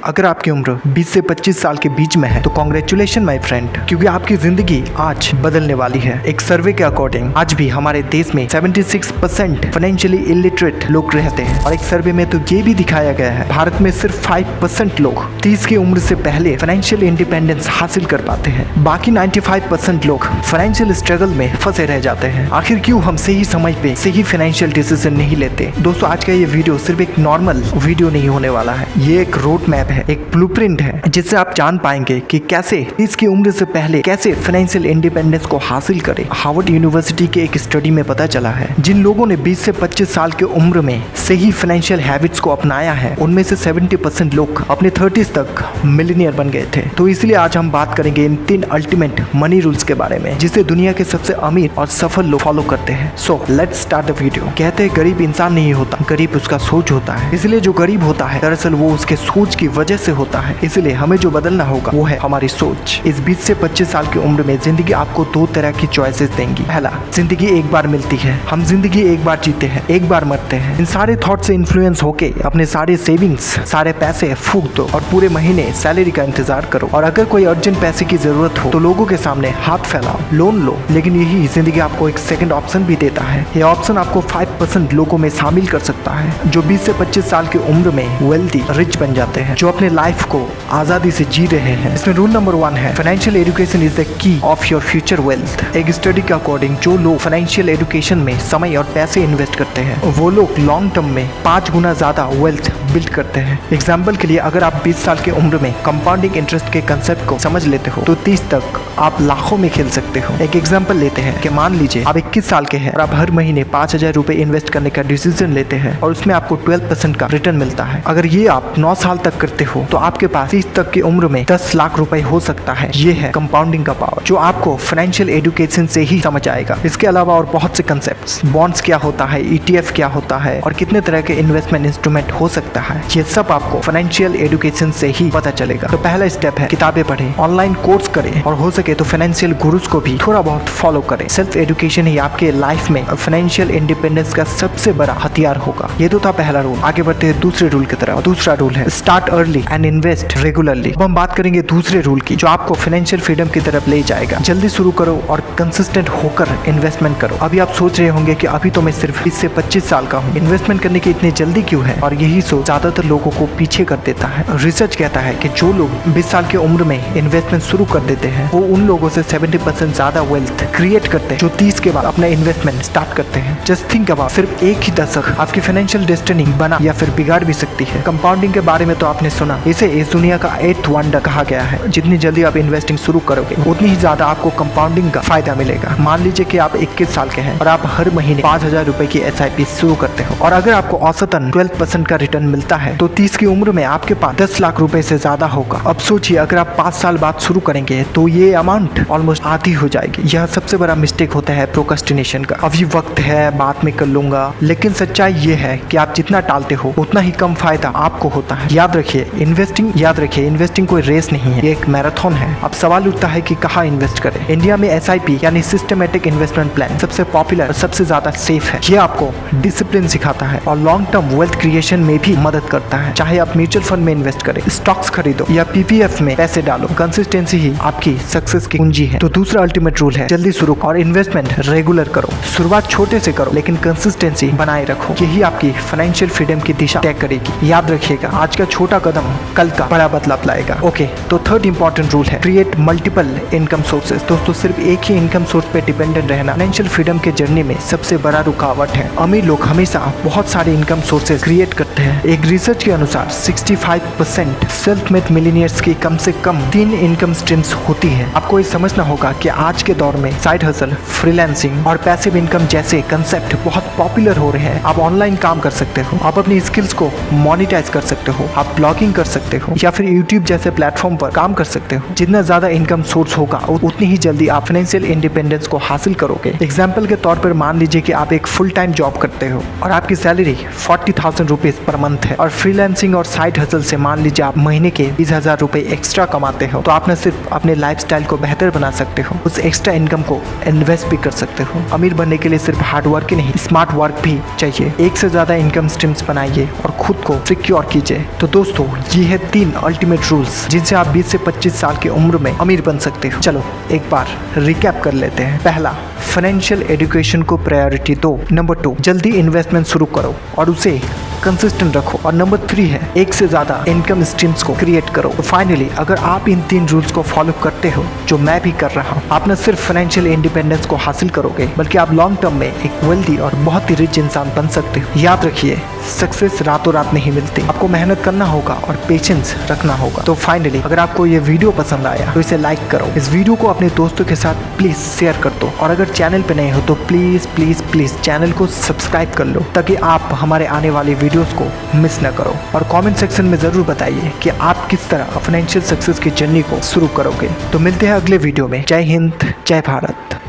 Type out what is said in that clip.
अगर आपकी उम्र 20 से 25 साल के बीच में है तो कॉन्ग्रेचुलेशन माय फ्रेंड, क्योंकि आपकी जिंदगी आज बदलने वाली है। एक सर्वे के अकॉर्डिंग आज भी हमारे देश में 76% फाइनेंशियली इलिटरेट लोग रहते हैं और एक सर्वे में तो ये भी दिखाया गया है भारत में सिर्फ 5% लोग 30 की उम्र से पहले फाइनेंशियल इंडिपेंडेंस हासिल कर पाते हैं। बाकी 95% लोग फाइनेंशियल स्ट्रगल में फंसे रह जाते हैं। आखिर क्यों हम सही समय पे सही फाइनेंशियल डिसीजन नहीं लेते? दोस्तों, आज का ये वीडियो सिर्फ एक नॉर्मल वीडियो नहीं होने वाला है, ये एक रोड मैप है, एक ब्लूप्रिंट है, जिससे आप जान पाएंगे कि कैसे इसकी उम्र से पहले कैसे फाइनेंशियल इंडिपेंडेंस को हासिल करें। हार्वर्ड यूनिवर्सिटी के एक स्टडी में पता चला है जिन लोगों ने 20 से 25 साल की उम्र में सही फाइनेंशियल हैबिट्स को अपनाया है उनमें से 70% लोग अपने 30s तक मिलियनियर बन गए थे। तो इसलिए आज हम बात करेंगे इन 3 अल्टीमेट मनी रूल्स के बारे में जिसे दुनिया के सबसे अमीर और सफल लोग फॉलो करते हैं। So let's start the video. कहते हैं गरीब इंसान नहीं होता, गरीब उसका सोच होता है। इसलिए जो गरीब होता है दरअसल वो उसके सोच की वजह से होता है। इसलिए हमें जो बदलना होगा वो है हमारी सोच। इस 20 से 25 साल की उम्र में जिंदगी आपको 2 तरह की चॉइसेस देंगी। पहला, जिंदगी एक बार मिलती है, हम जिंदगी एक बार जीते हैं, एक बार मरते हैं। इन सारे थॉट से इन्फ्लुएंस होके अपने सारे सेविंग्स, सारे पैसे फूंक दो और पूरे महीने सैलरी का इंतजार करो। और अगर कोई अर्जेंट पैसे की जरूरत हो तो लोगों के सामने हाथ फैलाओ, लोन लो। लेकिन यही जिंदगी आपको एक सेकंड ऑप्शन भी देता है। यह ऑप्शन आपको 5% लोगों में शामिल कर सकता है जो 20 से 25 साल की उम्र में वेल्दी रिच बन जाते हैं, जो अपने लाइफ को आजादी से जी रहे हैं। इसमें रूल नंबर 1 है, financial education is the key of your future wealth. एक स्टडी के अकॉर्डिंग जो लोग फाइनेंशियल एजुकेशन में समय और पैसे इन्वेस्ट करते हैं वो लोग लॉन्ग टर्म में 5 गुना ज्यादा वेल्थ बिल्ड करते हैं। एग्जाम्पल के लिए अगर आप 20 साल की उम्र में कंपाउंडिंग इंटरेस्ट के कंसेप्ट को समझ लेते हो तो 30 तक आप लाखों में खेल सकते हो। एक एग्जाम्पल लेते हैं कि मान लीजिए आप 21 साल के हैं और आप हर महीने 5,000 रुपए इन्वेस्ट करने का डिसीजन लेते हैं और उसमें आपको 12% का रिटर्न मिलता है। अगर ये आप 9 साल तक करते हो तो आपके पास 30 तक की उम्र में 10 लाख रुपए हो सकता है। ये है कंपाउंडिंग का पावर जो आपको फाइनेंशियल एजुकेशन से ही समझ आएगा। इसके अलावा और बहुत से कंसेप्ट्स, बॉन्ड्स क्या होता है, ETF क्या होता है और कितने तरह के इन्वेस्टमेंट इंस्ट्रूमेंट हो सकता है, ये सब आपको फाइनेंशियल एजुकेशन से ही पता चलेगा। तो पहला स्टेप है किताबें पढ़ें, ऑनलाइन कोर्स करें और हो सके तो फाइनेंशियल गुरुज को भी थोड़ा बहुत फॉलो करें। सेल्फ एजुकेशन ही आपके लाइफ में फाइनेंशियल इंडिपेंडेंस का सबसे बड़ा हथियार होगा। ये तो था पहला रूल। आगे बढ़ते हैं दूसरे रूल की तरफ। दूसरा रूल है start early and invest regularly. अब हम बात करेंगे दूसरे रूल की जो आपको फाइनेंशियल फ्रीडम की तरफ ले जाएगा। जल्दी शुरू करो और कंसिस्टेंट होकर इन्वेस्टमेंट करो। अभी आप सोच रहे होंगे कि अभी तो मैं सिर्फ 20 से 25 साल का हूँ, इन्वेस्टमेंट करने की इतनी जल्दी क्यों है? और यही सोच ज्यादातर लोगों को पीछे कर देता है। रिसर्च कहता है कि जो लोग 20 साल की उम्र में इन्वेस्टमेंट शुरू कर देते हैं वो उन लोगों से 70% ज्यादा वेल्थ क्रिएट करते हैं जो 30 के बाद अपना इन्वेस्टमेंट स्टार्ट करते हैं। जस्ट थिंक अबाउट, सिर्फ एक ही दशक आपकी फाइनेंशियल डेस्टिनी बना या फिर बिगाड़ भी सकती है। कंपाउंडिंग के बारे में तो आपने सुना, इसे इस दुनिया का 8th वंडर कहा गया है। जितनी जल्दी आप इन्वेस्टिंग शुरू करोगे उतनी ही ज्यादा आपको कंपाउंडिंग का फायदा मिलेगा। मान लीजिए कि आप 21 साल के हैं और आप हर महीने 5,000 रुपए की SIP शुरू करते हो और अगर आपको औसतन 12% का रिटर्न मिलता है तो 30 की उम्र में आपके पास 10 लाख रुपए से ज्यादा होगा। अब सोचिए अगर आप 5 साल बाद शुरू करेंगे तो ये अमाउंट ऑलमोस्ट आधी हो जाएगी। यह सबसे बड़ा मिस्टेक होता है प्रोक्रेस्टिनेशन का। अभी वक्त है, बाद में कर लूंगा, लेकिन सच्चाई ये है कि आप जितना टालते हो उतना ही कम फायदा आपको होता है। याद रखिए इन्वेस्टिंग कोई रेस नहीं है, ये एक मैराथन है। अब सवाल उठता है कि कहाँ इन्वेस्ट करें। इंडिया में SIP यानी सिस्टमेटिक इन्वेस्टमेंट प्लान सबसे पॉपुलर और सबसे ज्यादा सेफ है। ये आपको डिसिप्लिन सिखाता है और लॉन्ग टर्म वेल्थ क्रिएशन में भी मदद करता है। चाहे आप म्यूचुअल फंड में इन्वेस्ट करें, स्टॉक्स खरीदो या PPF में पैसे डालो, कंसिस्टेंसी ही आपकी सक्सेस की कुंजी है। तो दूसरा अल्टीमेट रूल है जल्दी शुरू और इन्वेस्टमेंट रेगुलर करो। शुरुआत छोटे से करो लेकिन कंसिस्टेंसी बनाए रखो। यही आपकी फाइनेंशियल फ्रीडम की दिशा तय करेगी। याद रखिएगा, आज का छोटा कदम कल का बड़ा बदलाव लाएगा। ओके, तो थर्ड इंपॉर्टेंट रूल है क्रिएट मल्टीपल इनकम सोर्सेज। दोस्तों, सिर्फ एक ही इनकम सोर्स पे डिपेंडेंट रहना फाइनेंशियल फ्रीडम के जर्नी में सबसे बड़ा रुकावट है। अमीर लोग हमेशा बहुत सारे इनकम सोर्सेज क्रिएट करते हैं। एक रिसर्च के अनुसार 65% सेल्फ मेड मिलियनियर्स की कम से कम 3 इनकम स्ट्रीम्स होती है। आपको ये समझना होगा कि आज के दौर में साइड हसल, फ्रीलांसिंग और पैसिव इनकम जैसे कंसेप्ट बहुत पॉपुलर हो रहे हैं। आप ऑनलाइन काम कर सकते हो, आप अपनी स्किल्स को मोनेटाइज कर सकते हो, आप ब्लॉगिंग कर सकते हो या फिर YouTube जैसे प्लेटफॉर्म पर काम कर सकते हो। जितना ज्यादा इनकम सोर्स होगा उतनी ही जल्दी आप फाइनेंशियल इंडिपेंडेंस को हासिल करोगे। एग्जाम्पल के तौर पर मान लीजिए कि आप एक फुल टाइम जॉब करते हो और आपकी सैलरी 40,000 रुपीज पर मंथ है। और फ्रीलांसिंग और साइड हसल से मान लीजिए आप महीने के 20,000 रुपए एक्स्ट्रा कमाते हो, तो आप न सिर्फ अपने लाइफस्टाइल को बेहतर बना सकते हो, उस एक्स्ट्रा इनकम को इन्वेस्ट भी कर सकते हो। अमीर बनने के लिए सिर्फ हार्ड वर्क ही नहीं, स्मार्ट वर्क भी चाहिए। एक से ज्यादा इनकम स्ट्रीम्स बनाइए और खुद को सिक्योर कीजिए। तो दोस्तों, ये है 3 अल्टीमेट रूल्स जिनसे आप 20 से 25 साल की उम्र में अमीर बन सकते हो। चलो एक बार रिकैप कर लेते हैं। पहला, फाइनेंशियल एजुकेशन को प्रायोरिटी दो। नंबर 2, जल्दी इन्वेस्टमेंट शुरू करो और उसे कंसिस्टेंट रखो। और नंबर 3 है, एक से ज्यादा इनकम स्ट्रीम्स को क्रिएट करो। तो फाइनली, अगर आप इन 3 रूल्स को फॉलो करते हो, जो मैं भी कर रहा हूँ, आप न सिर्फ फाइनेंशियल इंडिपेंडेंस को हासिल करोगे, बल्कि आप लॉन्ग टर्म में एक वेल्दी और बहुत ही रिच इंसान बन सकते हो। याद रखिए, सक्सेस रातों रात नहीं मिलती, आपको मेहनत करना होगा और पेशेंस रखना होगा। तो फाइनली, अगर आपको ये वीडियो पसंद आया तो इसे लाइक करो, इस वीडियो को अपने दोस्तों के साथ प्लीज शेयर कर दो, और अगर चैनल पे नए हो तो प्लीज प्लीज प्लीज चैनल को सब्सक्राइब कर लो, ताकि आप हमारे आने वाली वीडियोस को मिस न करो। और कमेंट सेक्शन में जरूर बताइए कि आप किस तरह फाइनेंशियल सक्सेस की जर्नी को शुरू करोगे। तो मिलते हैं अगले वीडियो में। जय हिंद, जय भारत।